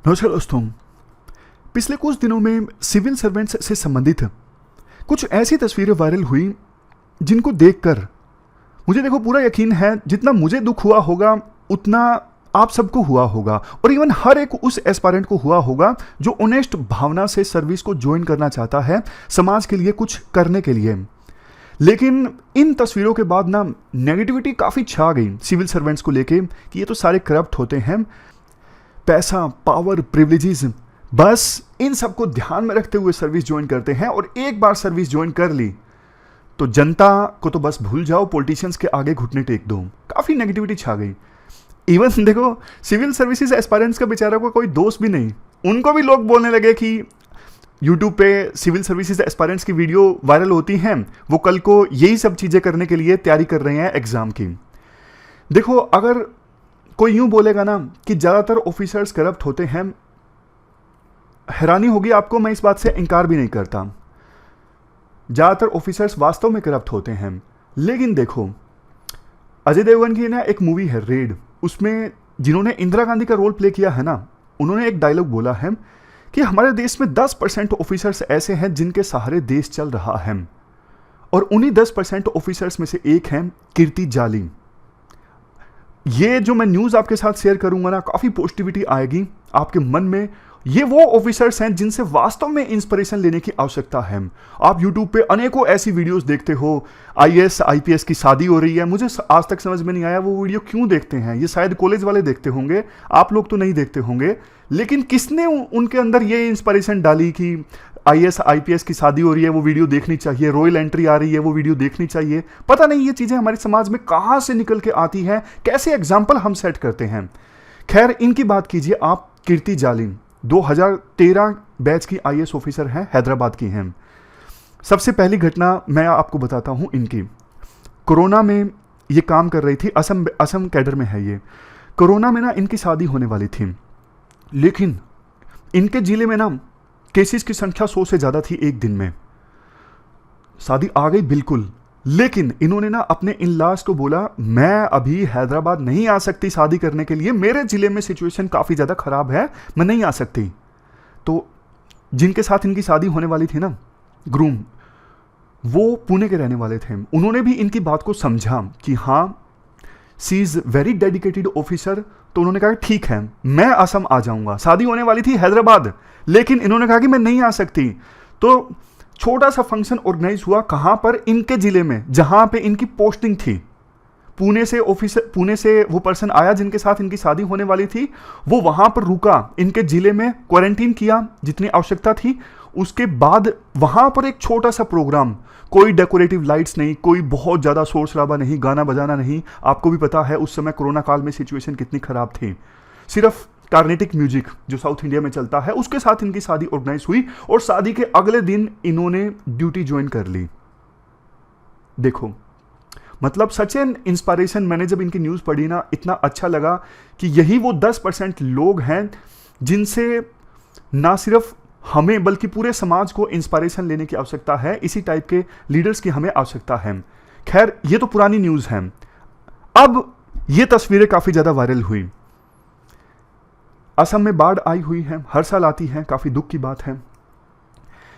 नमस्कार दोस्तों। पिछले कुछ दिनों में सिविल सर्वेंट्स से संबंधित कुछ ऐसी तस्वीरें वायरल हुई जिनको देखकर मुझे देखो पूरा यकीन है जितना मुझे दुख हुआ होगा उतना आप सबको हुआ होगा और इवन हर एक उस एस्पायरेंट को हुआ होगा जो ऑनेस्ट भावना से सर्विस को ज्वाइन करना चाहता है समाज के लिए कुछ करने के लिए। लेकिन इन तस्वीरों के बाद ना नेगेटिविटी काफ़ी छा गई सिविल सर्वेंट्स को लेके कि ये तो सारे करप्ट होते हैं, पैसा, पावर, प्रिविलेजेस, बस इन सबको ध्यान में रखते हुए सर्विस ज्वाइन करते हैं और एक बार सर्विस ज्वाइन कर ली तो जनता को तो बस भूल जाओ, पॉलिटिशियंस के आगे घुटने टेक दो। काफ़ी नेगेटिविटी छा गई। इवन देखो सिविल सर्विसेज एस्पायरेंट्स का बेचारा को कोई दोस्त भी नहीं, उनको भी लोग बोलने लगे कि यूट्यूब पे सिविल सर्विसेज एस्पायरेंट्स की वीडियो वायरल होती हैं, वो कल को यही सब चीज़ें करने के लिए तैयारी कर रहे हैं एग्ज़ाम की। देखो अगर कोई यूं बोलेगा ना कि ज़्यादातर ऑफिसर्स करप्ट होते हैं, हैरानी होगी आपको, मैं इस बात से इनकार भी नहीं करता। ज़्यादातर ऑफिसर्स वास्तव में करप्ट होते हैं, लेकिन देखो अजय देवगन की ना एक मूवी है रेड, उसमें जिन्होंने इंदिरा गांधी का रोल प्ले किया है ना, उन्होंने एक डायलॉग बोला है कि हमारे देश में 10% ऑफिसर्स ऐसे हैं जिनके सहारे देश चल रहा है और उन्हीं 10% ऑफिसर्स में से एक हैं कीर्ति जाली। ये जो मैं न्यूज़ आपके साथ शेयर करूंगा ना, काफ़ी पॉजिटिविटी आएगी आपके मन में। ये वो ऑफिसर्स हैं जिनसे वास्तव में इंस्पिरेशन लेने की आवश्यकता है। आप यूट्यूब पे अनेकों ऐसी वीडियोस देखते हो, आईएएस आईपीएस की शादी हो रही है, मुझे आज तक समझ में नहीं आया वो वीडियो क्यों देखते हैं। ये शायद कॉलेज वाले देखते होंगे, आप लोग तो नहीं देखते होंगे, लेकिन किसने उनके अंदर ये इंस्पिरेशन डाली कि आईएएस आईपीएस की शादी हो रही है, वो वीडियो देखनी चाहिए, रॉयल एंट्री आ रही है, वो वीडियो देखनी चाहिए। पता नहीं ये चीज़ें हमारे समाज में कहाँ से निकल के आती हैं, कैसे एग्जाम्पल हम सेट करते हैं। खैर इनकी बात कीजिए आप, कीर्ति जाली 2013 बैच की आईएएस ऑफिसर हैं, हैदराबाद की हैं। सबसे पहली घटना मैं आपको बताता हूं इनकी। कोरोना में ये काम कर रही थी, असम कैडर में है ये। कोरोना में ना इनकी शादी होने वाली थी, लेकिन इनके जिले में ना केसेस की संख्या 100 से ज़्यादा थी एक दिन में। शादी आ गई बिल्कुल, लेकिन इन्होंने ना अपने इन लॉज को बोला मैं अभी हैदराबाद नहीं आ सकती शादी करने के लिए, मेरे ज़िले में सिचुएशन काफ़ी ज़्यादा ख़राब है, मैं नहीं आ सकती। तो जिनके साथ इनकी शादी होने वाली थी ना, ग्रूम, वो पुणे के रहने वाले थे। उन्होंने भी इनकी बात को समझा कि हाँ सी इज़ वेरी डेडिकेटेड ऑफिसर, तो उन्होंने कहा ठीक है मैं असम आ जाऊँगा। शादी होने वाली थी हैदराबाद, लेकिन इन्होंने कहा कि मैं नहीं आ सकती। तो छोटा सा फंक्शन ऑर्गेनाइज हुआ, कहां पर, इनके जिले में जहां पे इनकी पोस्टिंग थी। पुणे से वो पर्सन आया जिनके साथ इनकी शादी होने वाली थी, वो वहां पर रुका, इनके जिले में क्वारंटीन किया जितनी आवश्यकता थी। उसके बाद वहां पर एक छोटा सा प्रोग्राम, कोई डेकोरेटिव लाइट्स नहीं, कोई बहुत ज़्यादा शोर शराबा नहीं, गाना बजाना नहीं। आपको भी पता है उस समय कोरोना काल में सिचुएशन कितनी खराब थी। सिर्फ कार्नेटिक म्यूजिक जो साउथ इंडिया में चलता है उसके साथ इनकी शादी ऑर्गेनाइज हुई और शादी के अगले दिन इन्होंने ड्यूटी ज्वाइन कर ली। देखो मतलब सच एन इंस्पायरेशन। मैंने जब इनकी न्यूज़ पढ़ी ना, इतना अच्छा लगा कि यही वो 10% लोग हैं जिनसे ना सिर्फ हमें बल्कि पूरे समाज को इंस्पायरेशन लेने की आवश्यकता है। इसी टाइप के लीडर्स की हमें आवश्यकता है। खैर ये तो पुरानी न्यूज़ है। अब ये तस्वीरें काफ़ी ज़्यादा वायरल हुई। असम में बाढ़ आई हुई है, हर साल आती है, काफ़ी दुख की बात है।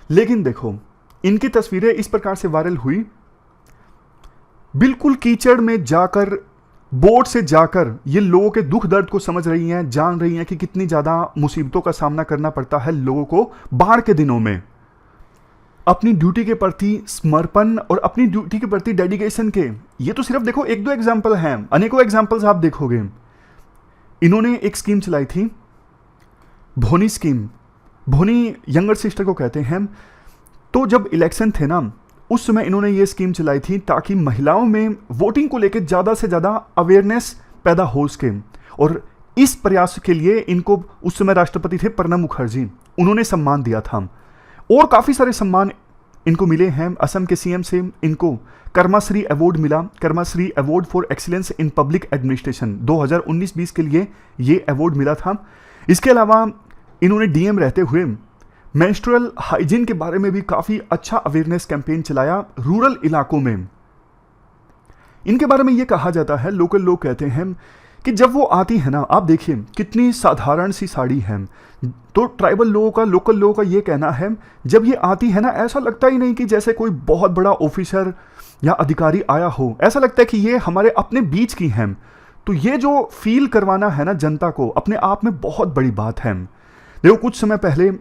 लेकिन देखो इनकी तस्वीरें इस प्रकार से वायरल हुई, बिल्कुल कीचड़ में जाकर, बोट से जाकर ये लोगों के दुख दर्द को समझ रही हैं, जान रही हैं कि कितनी ज़्यादा मुसीबतों का सामना करना पड़ता है लोगों को बाढ़ के दिनों में। अपनी ड्यूटी के प्रति समर्पण और अपनी ड्यूटी के प्रति डेडिकेशन के, ये तो सिर्फ देखो एक दो एग्जाम्पल हैं, अनेकों एग्जाम्पल्स आप देखोगे। इन्होंने एक स्कीम चलाई थी, भोनी स्कीम, भोनी यंगर सिस्टर को कहते हैं। तो जब इलेक्शन थे ना, उस समय इन्होंने ये स्कीम चलाई थी ताकि महिलाओं में वोटिंग को लेकर ज़्यादा से ज़्यादा अवेयरनेस पैदा हो सके। और इस प्रयास के लिए इनको उस समय राष्ट्रपति थे प्रणब मुखर्जी, उन्होंने सम्मान दिया था और काफ़ी सारे सम्मान इनको मिले हैं। असम के सीएम से इनको कर्माश्री अवार्ड मिला, Karmashree award for excellence in public administration 2019-20 के लिए ये अवार्ड मिला था। इसके अलावा इन्होंने डीएम रहते हुए मेंस्ट्रुअल हाइजीन के बारे में भी काफ़ी अच्छा अवेयरनेस कैंपेन चलाया रूरल इलाकों में। इनके बारे में ये कहा जाता है, लोकल लोग कहते हैं कि जब वो आती है ना, आप देखिए कितनी साधारण सी साड़ी है। तो ट्राइबल लोगों का, लोकल लोगों का ये कहना है, जब ये आती है ना, ऐसा लगता ही नहीं कि जैसे कोई बहुत बड़ा ऑफिसर या अधिकारी आया हो, ऐसा लगता है कि ये हमारे अपने बीच की हैं। तो ये जो फील करवाना है ना जनता को, अपने आप में बहुत बड़ी बात है। देखो कुछ समय पहले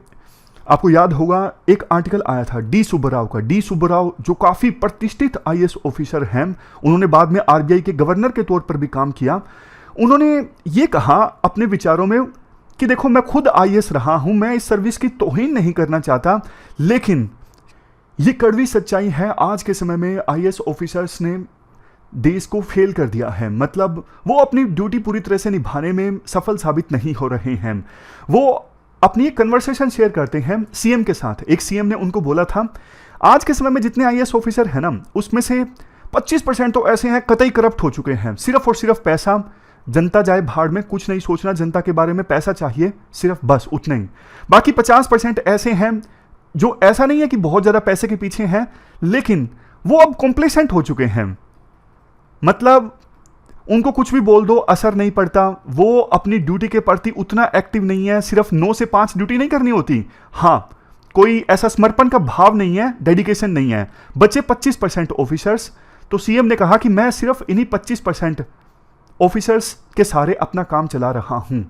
आपको याद होगा एक आर्टिकल आया था डी सुब्बाराव का। डी सुब्बाराव जो काफ़ी प्रतिष्ठित आईएएस ऑफिसर हैं, उन्होंने बाद में आरबीआई के गवर्नर के तौर पर भी काम किया। उन्होंने ये कहा अपने विचारों में कि देखो मैं खुद आईएएस रहा हूं, मैं इस सर्विस की तौहीन नहीं करना चाहता, लेकिन ये कड़वी सच्चाई है, आज के समय में आईएएस ऑफिसर्स ने देश को फेल कर दिया है। मतलब वो अपनी ड्यूटी पूरी तरह से निभाने में सफल साबित नहीं हो रहे हैं। वो अपनी एक कन्वर्सेशन शेयर करते हैं सीएम के साथ। एक सीएम ने उनको बोला था, आज के समय में जितने आईएएस ऑफिसर हैं ना, उसमें से 25% तो ऐसे हैं कतई करप्ट हो चुके हैं, सिर्फ और सिर्फ पैसा, जनता जाए भाड़ में, कुछ नहीं सोचना, जनता के बारे में पैसा चाहिए सिर्फ, बस उतना ही। बाकी 50% ऐसे हैं जो ऐसा नहीं है कि बहुत ज़्यादा पैसे के पीछे हैं, लेकिन वो अब कॉम्प्लेसेंट हो चुके हैं। मतलब उनको कुछ भी बोल दो असर नहीं पड़ता, वो अपनी ड्यूटी के प्रति उतना एक्टिव नहीं है। सिर्फ 9 से 5 ड्यूटी नहीं करनी होती, हाँ, कोई ऐसा समर्पण का भाव नहीं है, डेडिकेशन नहीं है। बचे 25% ऑफिसर्स। तो सीएम ने कहा कि मैं सिर्फ इन्हीं 25% ऑफिसर्स के सारे अपना काम चला रहा हूं।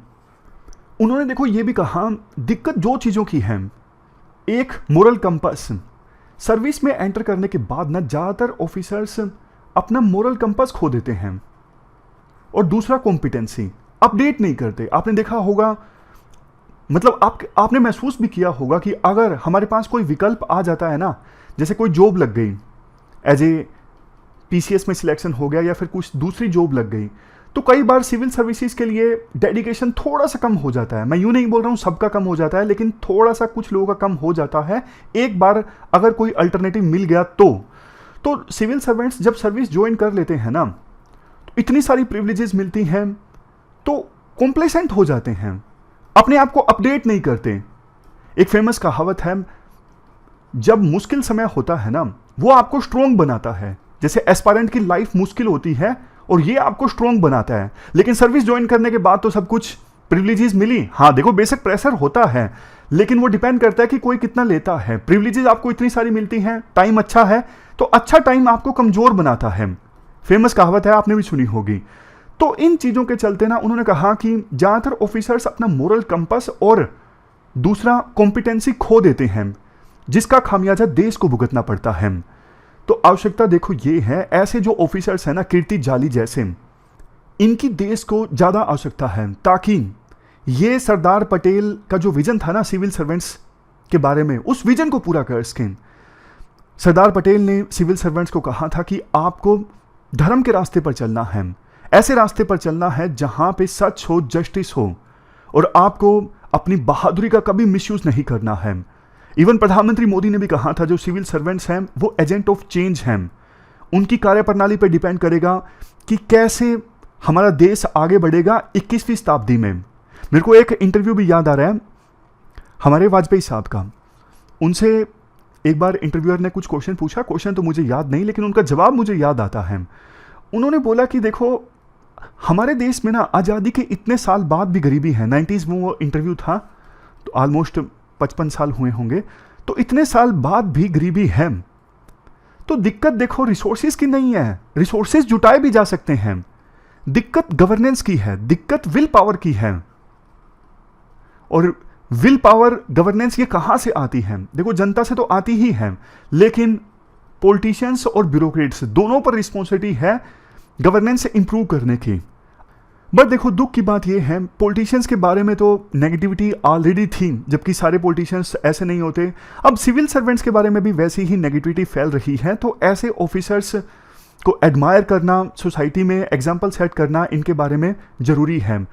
उन्होंने देखो ये भी कहा, दिक्कत जो चीज़ों की है, एक मोरल कंपास, सर्विस में एंटर करने के बाद ना ज़्यादातर ऑफिसर्स अपना मोरल कंपास खो देते हैं, और दूसरा कॉम्पिटेंसी, अपडेट नहीं करते। आपने देखा होगा, मतलब आपने महसूस भी किया होगा कि अगर हमारे पास कोई विकल्प आ जाता है ना, जैसे कोई जॉब लग गई, एज ए पीसीएस में सिलेक्शन हो गया या फिर कुछ दूसरी जॉब लग गई, तो कई बार सिविल सर्विसेज के लिए डेडिकेशन थोड़ा सा कम हो जाता है। मैं यूँ नहीं बोल रहा हूँ सबका कम हो जाता है, लेकिन थोड़ा सा कुछ लोगों का कम हो जाता है। एक बार अगर कोई अल्टरनेटिव मिल गया तो सिविल सर्वेंट्स जब सर्विस ज्वाइन कर लेते हैं ना, तो इतनी सारी प्रिविलेजेस मिलती हैं, तो कॉम्प्लेसेंट हो जाते हैं, अपने आप को अपडेट नहीं करते। एक फेमस कहावत है, जब मुश्किल समय होता है ना, वो आपको स्ट्रोंग बनाता है। जैसे एस्पायरेंट की लाइफ मुश्किल होती है और ये आपको स्ट्रोंग बनाता है, लेकिन सर्विस ज्वाइन करने के बाद तो सब कुछ प्रिविलेजेस मिली। हाँ देखो, बेसिक प्रेशर होता है, लेकिन वो डिपेंड करता है कि कोई कितना लेता है। प्रिविलेजेस आपको इतनी सारी मिलती हैं, टाइम अच्छा है, तो अच्छा टाइम आपको कमजोर बनाता है। फेमस कहावत है, आपने भी सुनी होगी। तो इन चीज़ों के चलते ना उन्होंने कहा कि ज़्यादातर ऑफिसर्स अपना मोरल कंपास और दूसरा कॉम्पिटेंसी खो देते हैं, जिसका खामियाजा देश को भुगतना पड़ता है। तो आवश्यकता देखो ये है, ऐसे जो ऑफिसर्स हैं ना, कीर्ति जाली जैसे, इनकी देश को ज़्यादा आवश्यकता है, ताकि ये सरदार पटेल का जो विजन था ना सिविल सर्वेंट्स के बारे में, उस विजन को पूरा कर सकें। सरदार पटेल ने सिविल सर्वेंट्स को कहा था कि आपको धर्म के रास्ते पर चलना है, ऐसे रास्ते पर चलना है जहां पे सच हो, जस्टिस हो, और आपको अपनी बहादुरी का कभी मिसयूज नहीं करना है। इवन प्रधानमंत्री मोदी ने भी कहा था, जो सिविल सर्वेंट्स हैं वो एजेंट ऑफ चेंज हैं, उनकी कार्यप्रणाली पर डिपेंड करेगा कि कैसे हमारा देश आगे बढ़ेगा 21वीं शताब्दी में। मेरे को एक इंटरव्यू भी याद आ रहा है हमारे वाजपेयी साहब का। उनसे एक बार इंटरव्यूअर ने कुछ क्वेश्चन पूछा, क्वेश्चन तो मुझे याद नहीं, लेकिन उनका जवाब मुझे याद आता है। उन्होंने बोला कि देखो, हमारे देश में ना आज़ादी के इतने साल बाद भी गरीबी है। 90s में वो इंटरव्यू था, तो ऑलमोस्ट 55 साल हुए होंगे, तो इतने साल बाद भी गरीबी है। तो दिक्कत देखो रिसोर्सेज की नहीं है, रिसोर्सेज जुटाए भी जा सकते हैं, दिक्कत गवर्नेंस की है, दिक्कत विल पावर की है। और विल पावर, गवर्नेंस ये कहाँ से आती है? देखो जनता से तो आती ही है, लेकिन पॉलिटिशियंस और ब्यूरोक्रेट्स दोनों पर रिस्पॉन्सिबिलिटी है गवर्नेंस इंप्रूव करने की। बट देखो दुख की बात यह है, पॉलिटिशियंस के बारे में तो नेगेटिविटी ऑलरेडी थी, जबकि सारे पॉलिटिशियंस ऐसे नहीं होते। अब सिविल सर्वेंट्स के बारे में भी वैसी ही नेगेटिविटी फैल रही है। तो ऐसे ऑफिसर्स को एडमायर करना, सोसाइटी में एग्जाम्पल सेट करना, इनके बारे में ज़रूरी है।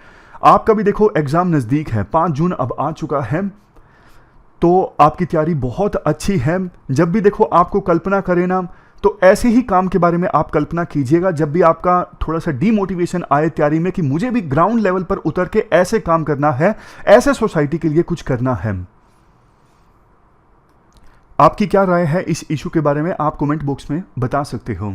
आपका भी देखो एग्ज़ाम नज़दीक है, 5 जून अब आ चुका है, तो आपकी तैयारी बहुत अच्छी है। जब भी देखो आपको कल्पना करें ना, तो ऐसे ही काम के बारे में आप कल्पना कीजिएगा। जब भी आपका थोड़ा सा डीमोटिवेशन आए तैयारी में कि मुझे भी ग्राउंड लेवल पर उतर के ऐसे काम करना है, ऐसे सोसाइटी के लिए कुछ करना है। आपकी क्या राय है इस इशू के बारे में, आप कमेंट बॉक्स में बता सकते हो।